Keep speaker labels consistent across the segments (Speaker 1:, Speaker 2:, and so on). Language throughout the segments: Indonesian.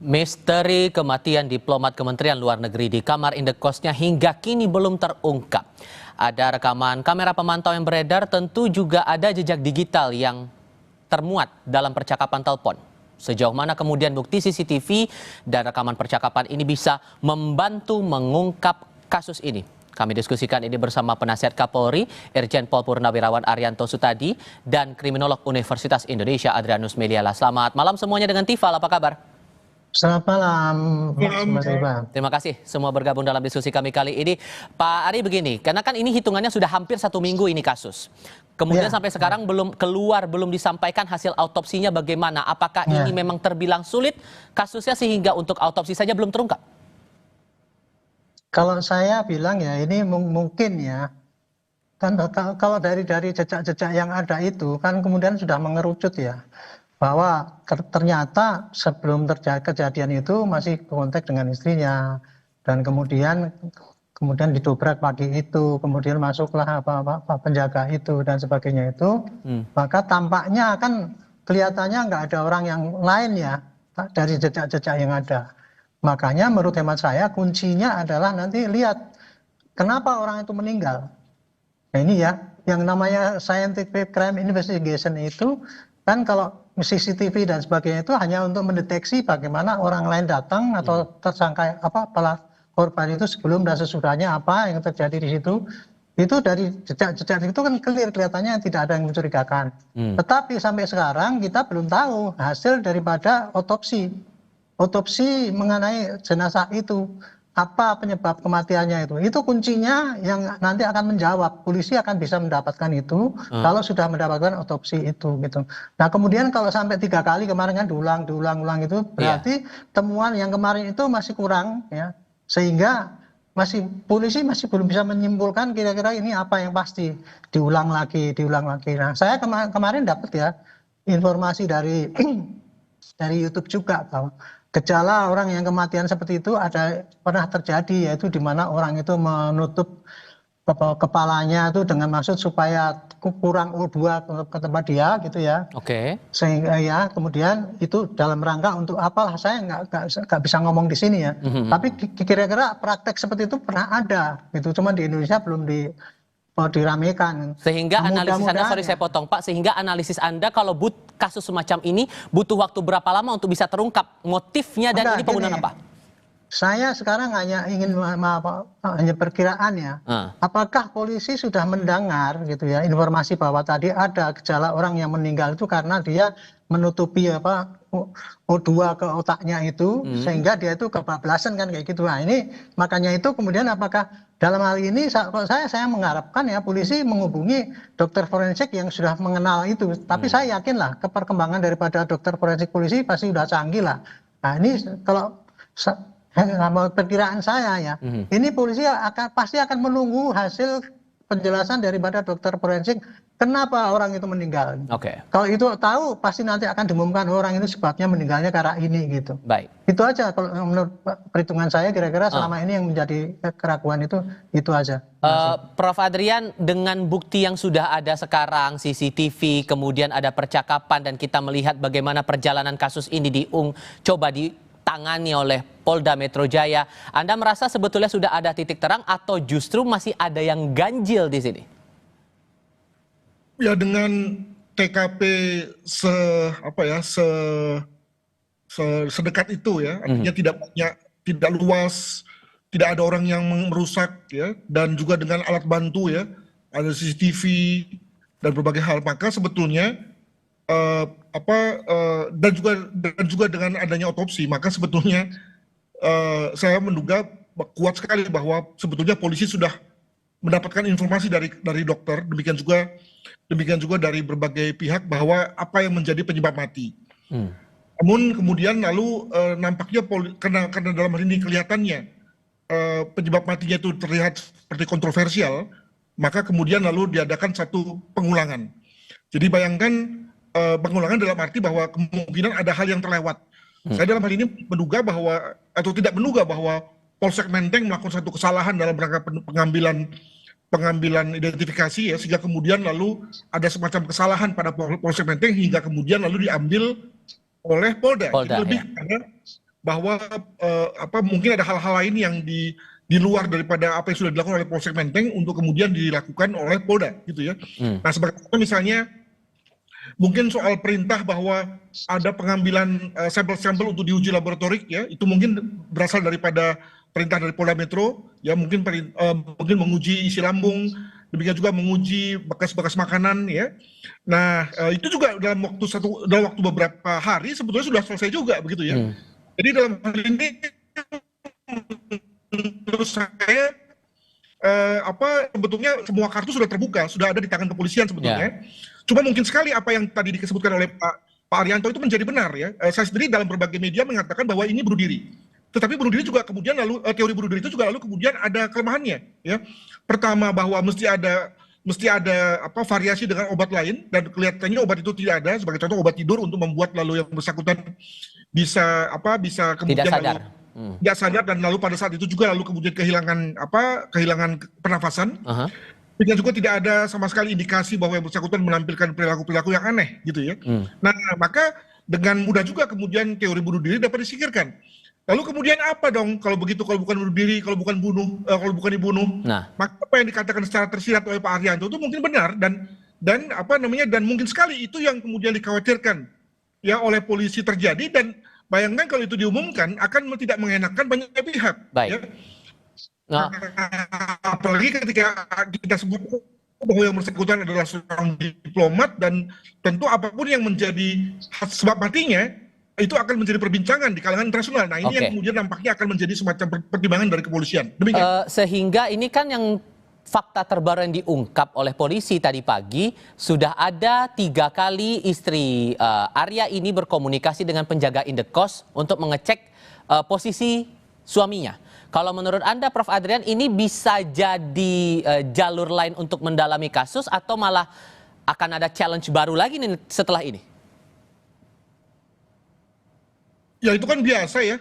Speaker 1: Misteri kematian diplomat Kementerian Luar Negeri di kamar indekosnya hingga kini belum terungkap. Ada rekaman kamera pemantau yang beredar, tentu juga ada jejak digital yang termuat dalam percakapan telepon. Sejauh mana kemudian bukti CCTV dan rekaman percakapan ini bisa membantu mengungkap kasus ini? Kami diskusikan ini bersama penasihat Kapolri, Irjen Pol Purnawirawan Arianto Sutadi, dan kriminolog Universitas Indonesia Adrianus Meliala. Selamat malam semuanya dengan Tifal, apa kabar?
Speaker 2: Selamat malam, Mas Ivan.
Speaker 1: Terima kasih semua bergabung dalam diskusi kami kali ini. Pak Ari, begini, karena kan ini hitungannya sudah hampir 1 minggu ini kasus. Kemudian sampai sekarang belum keluar, belum disampaikan hasil autopsinya bagaimana. Apakah ini memang terbilang sulit kasusnya sehingga untuk autopsi saja belum terungkap?
Speaker 2: Kalau saya bilang ya ini mungkin ya, kan kalau dari jejak-jejak yang ada itu kan kemudian sudah mengerucut ya, bahwa ternyata sebelum terjadi kejadian itu masih kontak dengan istrinya, dan kemudian didobrak pagi itu, kemudian masuklah penjaga itu dan sebagainya itu, maka tampaknya kan kelihatannya nggak ada orang yang lain ya dari jejak-jejak yang ada. Makanya menurut hemat saya kuncinya adalah nanti lihat kenapa orang itu meninggal. Nah ini ya, yang namanya scientific crime investigation itu kan kalau CCTV dan sebagainya itu hanya untuk mendeteksi bagaimana orang lain datang atau tersangka pelaku korban itu sebelum dan sesudahnya apa yang terjadi di situ. Itu dari jejak-jejak itu kan kelihatannya tidak ada yang mencurigakan. Tetapi sampai sekarang kita belum tahu hasil daripada otopsi mengenai jenazah itu, apa penyebab kematiannya itu kuncinya yang nanti akan menjawab. Polisi akan bisa mendapatkan itu kalau sudah mendapatkan otopsi itu gitu. Nah kemudian kalau sampai 3 kali kemarin kan diulang itu berarti temuan yang kemarin itu masih kurang ya, sehingga polisi masih belum bisa menyimpulkan kira-kira ini apa yang pasti, diulang lagi. Nah saya kemarin dapat ya informasi dari YouTube juga bahwa gejala orang yang kematian seperti itu pernah terjadi, yaitu di mana orang itu menutup kepalanya itu dengan maksud supaya kurang O2 ke tempat dia gitu ya.
Speaker 1: Oke.
Speaker 2: Sehingga ya kemudian itu dalam rangka untuk apalah, saya nggak bisa ngomong di sini ya. Tapi kira-kira praktek seperti itu pernah ada gitu, cuma di Indonesia belum diramekan.
Speaker 1: Sehingga analisis Anda, sorry saya potong Pak, sehingga analisis Anda kalau kasus semacam ini butuh waktu berapa lama untuk bisa terungkap motifnya dan ini penggunaan apa?
Speaker 2: Saya sekarang hanya ingin hanya perkiraan ya. Apakah polisi sudah mendengar gitu ya informasi bahwa tadi ada gejala orang yang meninggal itu karena dia menutupi O2 ke otaknya itu, sehingga dia itu kebablasan kan kayak gitu. Nah ini makanya itu kemudian apakah dalam hal ini saya mengharapkan ya polisi menghubungi dokter forensik yang sudah mengenal itu. Tapi saya yakin lah perkembangan daripada dokter forensik polisi pasti sudah canggih lah. Nah ini kalau perkiraan saya ya, ini polisi pasti akan menunggu hasil penjelasan daripada dokter forensik kenapa orang itu meninggal. Kalau itu tahu pasti nanti akan diumumkan orang itu sebabnya meninggalnya karena ini gitu.
Speaker 1: Baik.
Speaker 2: Itu aja kalau menurut perhitungan saya kira-kira selama ini yang menjadi keraguan itu aja.
Speaker 1: Prof Adrian, dengan bukti yang sudah ada sekarang, CCTV, kemudian ada percakapan dan kita melihat bagaimana perjalanan kasus ini coba ditangani oleh Polda Metro Jaya, Anda merasa sebetulnya sudah ada titik terang atau justru masih ada yang ganjil di sini?
Speaker 3: Ya dengan TKP sedekat itu ya, artinya tidak banyak, tidak luas, tidak ada orang yang merusak ya, dan juga dengan alat bantu ya, ada CCTV dan berbagai hal, maka sebetulnya dan juga dengan adanya otopsi, maka sebetulnya saya menduga kuat sekali bahwa sebetulnya polisi sudah mendapatkan informasi dari dokter, demikian juga dari berbagai pihak bahwa apa yang menjadi penyebab mati. Namun kemudian lalu nampaknya karena dalam hal ini kelihatannya penyebab matinya itu terlihat seperti kontroversial, maka kemudian lalu diadakan satu pengulangan. Jadi bayangkan pengulangan dalam arti bahwa kemungkinan ada hal yang terlewat. Saya dalam hal ini menduga bahwa, atau tidak menduga bahwa Polsek Menteng melakukan satu kesalahan dalam rangka pengambilan identifikasi ya, sehingga kemudian lalu ada semacam kesalahan pada Polsek Menteng hingga kemudian lalu diambil oleh Polda. Jadi lebih bahwa mungkin ada hal-hal lain yang di luar daripada apa yang sudah dilakukan oleh Polsek Menteng untuk kemudian dilakukan oleh Polda gitu ya. Nah, sebagai misalnya mungkin soal perintah bahwa ada pengambilan sampel-sampel untuk diuji laboratorik ya, itu mungkin berasal daripada perintah dari Polda Metro ya, mungkin mungkin menguji isi lambung, demikian juga menguji bekas-bekas makanan ya. Nah, itu juga dalam waktu beberapa hari sebetulnya sudah selesai juga begitu ya. Jadi dalam hal ini menurut saya sebetulnya semua kartu sudah terbuka, sudah ada di tangan kepolisian sebetulnya. Cuma mungkin sekali apa yang tadi disebutkan oleh Pak Arianto itu menjadi benar ya. Saya sendiri dalam berbagai media mengatakan bahwa ini bunuh diri. Tetapi bunuh diri juga kemudian teori bunuh diri itu juga lalu kemudian ada kelemahannya ya. Pertama bahwa mesti ada variasi dengan obat lain, dan kelihatannya obat itu tidak ada. Sebagai contoh obat tidur untuk membuat lalu yang bersangkutan bisa kemudian
Speaker 1: tidak sadar.
Speaker 3: Tidak sadar, dan lalu pada saat itu juga lalu kemudian kehilangan pernafasan. Dan juga tidak ada sama sekali indikasi bahwa yang bersangkutan menampilkan perilaku-perilaku yang aneh gitu ya. Nah, maka dengan mudah juga kemudian teori bunuh diri dapat disingkirkan. Lalu kemudian apa dong kalau begitu, kalau bukan bunuh diri, kalau bukan dibunuh?
Speaker 1: Nah,
Speaker 3: maka apa yang dikatakan secara tersirat oleh Pak Arianto itu mungkin benar, dan mungkin sekali itu yang kemudian dikhawatirkan ya oleh polisi terjadi, dan bayangkan kalau itu diumumkan akan tidak mengenakan banyak pihak.
Speaker 1: baik.
Speaker 3: Ya. Apalagi ketika kita sebut bahwa yang bersangkutan adalah seorang diplomat, dan tentu apapun yang menjadi sebab matinya itu akan menjadi perbincangan di kalangan internasional. Nah, ini yang kemudian nampaknya akan menjadi semacam pertimbangan dari kepolisian. Demikian.
Speaker 1: Sehingga ini kan yang fakta terbaru yang diungkap oleh polisi tadi pagi, sudah ada 3 kali istri Arya ini berkomunikasi dengan penjaga indekos untuk mengecek posisi suaminya. Kalau menurut Anda, Prof. Adrian, ini bisa jadi jalur lain untuk mendalami kasus, atau malah akan ada challenge baru lagi nih setelah ini?
Speaker 3: Ya itu kan biasa ya.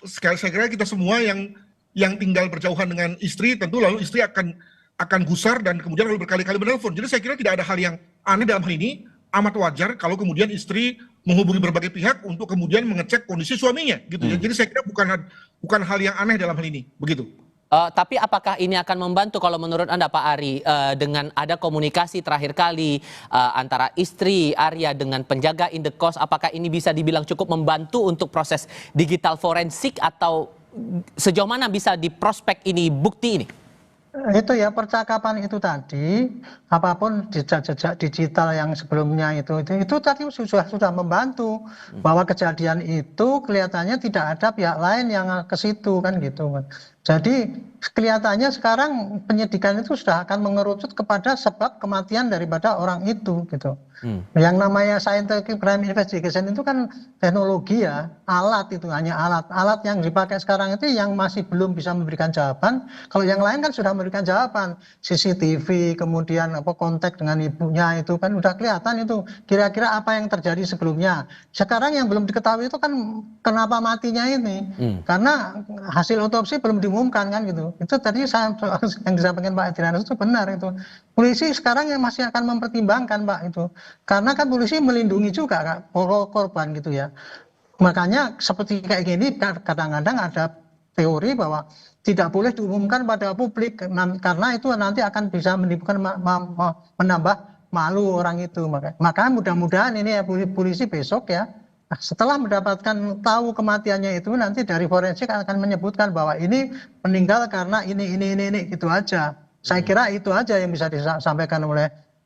Speaker 3: Saya kira kita semua yang tinggal berjauhan dengan istri, tentu lalu istri akan gusar dan kemudian lalu berkali-kali menelpon. Jadi saya kira tidak ada hal yang aneh dalam hal ini. Amat wajar kalau kemudian istri menghubungi berbagai pihak untuk kemudian mengecek kondisi suaminya gitu ya. Jadi saya kira bukan hal yang aneh dalam hal ini, begitu.
Speaker 1: Tapi apakah ini akan membantu kalau menurut Anda, Pak Ari, dengan ada komunikasi terakhir kali antara istri Arya dengan penjaga indekos, apakah ini bisa dibilang cukup membantu untuk proses digital forensik, atau sejauh mana bisa diprospek ini bukti ini?
Speaker 2: Itu ya, percakapan itu tadi, apapun jejak-jejak digital yang sebelumnya itu tadi sudah membantu bahwa kejadian itu kelihatannya tidak ada pihak lain yang ke situ kan gitu. Jadi kelihatannya sekarang penyidikan itu sudah akan mengerucut kepada sebab kematian daripada orang itu gitu. Yang namanya scientific crime investigation itu kan teknologi ya, alat itu hanya alat yang dipakai sekarang itu yang masih belum bisa memberikan jawaban. Kalau yang lain kan sudah memberikan jawaban, CCTV, kemudian kontak dengan ibunya itu kan udah kelihatan itu kira-kira apa yang terjadi sebelumnya. Sekarang yang belum diketahui itu kan kenapa matinya ini, karena hasil otopsi belum diumumkan kan gitu. Itu tadi yang disampaikan Pak Adrian itu benar itu. Polisi sekarang yang masih akan mempertimbangkan Pak itu. Karena kan polisi melindungi juga Kak, korban gitu ya. Makanya seperti kayak gini kadang-kadang ada teori bahwa tidak boleh diumumkan pada publik karena itu nanti akan bisa menimbulkan menambah malu orang itu. Maka mudah-mudahan ini ya polisi besok ya, setelah mendapatkan tahu kematiannya itu, nanti dari forensik akan menyebutkan bahwa ini meninggal karena ini gitu aja. Saya kira itu aja yang bisa disampaikan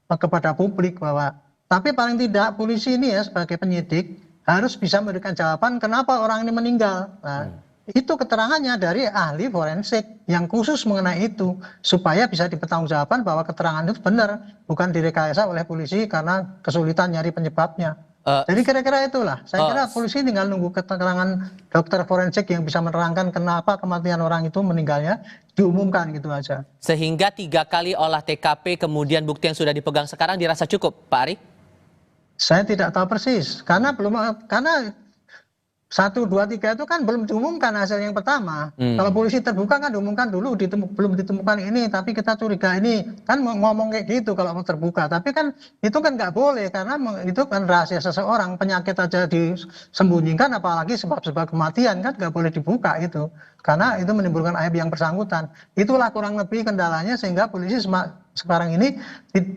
Speaker 2: kepada publik, bahwa tapi paling tidak polisi ini ya sebagai penyidik harus bisa memberikan jawaban kenapa orang ini meninggal. Nah, itu keterangannya dari ahli forensik yang khusus mengenai itu, supaya bisa dipertanggungjawabkan bahwa keterangan itu benar, bukan direkayasa oleh polisi karena kesulitan nyari penyebabnya. Jadi kira-kira itulah. Saya kira polisi tinggal nunggu keterangan dokter forensik yang bisa menerangkan kenapa kematian orang itu meninggalnya, diumumkan gitu aja.
Speaker 1: Sehingga 3 kali olah TKP kemudian bukti yang sudah dipegang sekarang dirasa cukup, Pak Ari?
Speaker 2: Saya tidak tahu persis karena 1, 2, 3 itu kan belum diumumkan hasil yang pertama. Kalau polisi terbuka kan diumumkan dulu, belum ditemukan ini, tapi kita curiga ini. Kan ngomong kayak gitu kalau mau terbuka. Tapi kan itu kan nggak boleh, karena itu kan rahasia seseorang. Penyakit aja disembunyikan, apalagi sebab-sebab kematian kan nggak boleh dibuka itu. Karena itu menimbulkan aib yang bersangkutan. Itulah kurang lebih kendalanya, sehingga polisi sekarang ini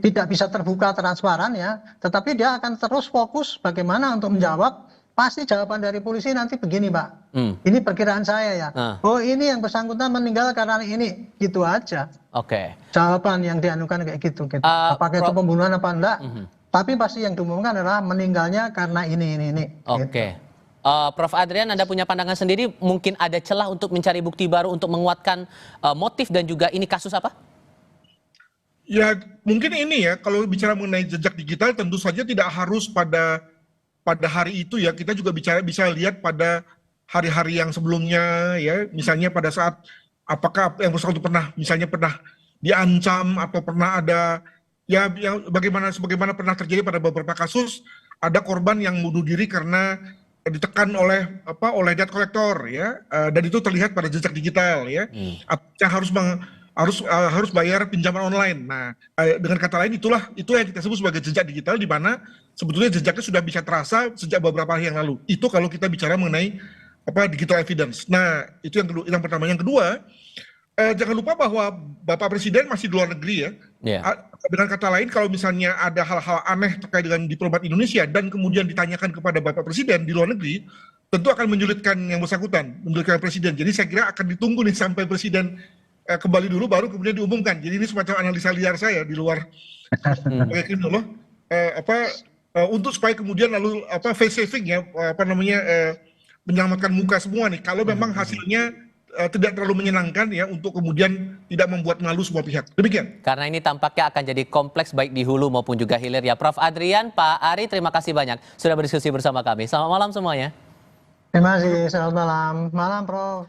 Speaker 2: tidak bisa terbuka transparan ya. Tetapi dia akan terus fokus bagaimana untuk menjawab. Pasti jawaban dari polisi nanti begini, Pak. Ini perkiraan saya ya. Oh, ini yang bersangkutan meninggal karena ini, gitu aja.
Speaker 1: Oke.
Speaker 2: Jawaban yang dianukan kayak gitu. Apakah itu pembunuhan apa enggak? Tapi pasti yang diumumkan adalah meninggalnya karena ini.
Speaker 1: Oke.
Speaker 2: Gitu.
Speaker 1: Prof. Adrian, Anda punya pandangan sendiri, mungkin ada celah untuk mencari bukti baru untuk menguatkan motif dan juga ini kasus apa?
Speaker 3: Ya, mungkin ini ya, kalau bicara mengenai jejak digital tentu saja tidak harus pada hari itu ya, kita juga bisa lihat pada hari-hari yang sebelumnya ya, misalnya pada saat apakah yang bersangkutan pernah diancam atau pernah ada ya bagaimana pernah terjadi pada beberapa kasus ada korban yang bunuh diri karena ditekan oleh debt collector ya, dan itu terlihat pada jejak digital ya, yang harus bayar pinjaman online. Nah, dengan kata lain itulah yang kita sebut sebagai jejak digital, di mana sebetulnya jejaknya sudah bisa terasa sejak beberapa hari yang lalu. Itu kalau kita bicara mengenai digital evidence. Nah, itu yang pertama. Yang kedua, jangan lupa bahwa Bapak Presiden masih di luar negeri ya. Dengan kata lain, kalau misalnya ada hal-hal aneh terkait dengan diplomat Indonesia dan kemudian ditanyakan kepada Bapak Presiden di luar negeri, tentu akan menyulitkan yang bersangkutan, menyulitkan Presiden. Jadi saya kira akan ditunggu nih sampai Presiden kembali dulu baru kemudian diumumkan. Jadi ini semacam analisa liar saya di luar untuk supaya kemudian lalu face saving ya, menyelamatkan muka semua nih. Kalau memang hasilnya tidak terlalu menyenangkan ya, untuk kemudian tidak membuat malu semua pihak. Demikian.
Speaker 1: Karena ini tampaknya akan jadi kompleks baik di hulu maupun juga hilir ya. Prof. Adrian, Pak Ari, terima kasih banyak sudah berdiskusi bersama kami. Selamat malam semuanya.
Speaker 2: Terima kasih, selamat malam. Malam, Prof.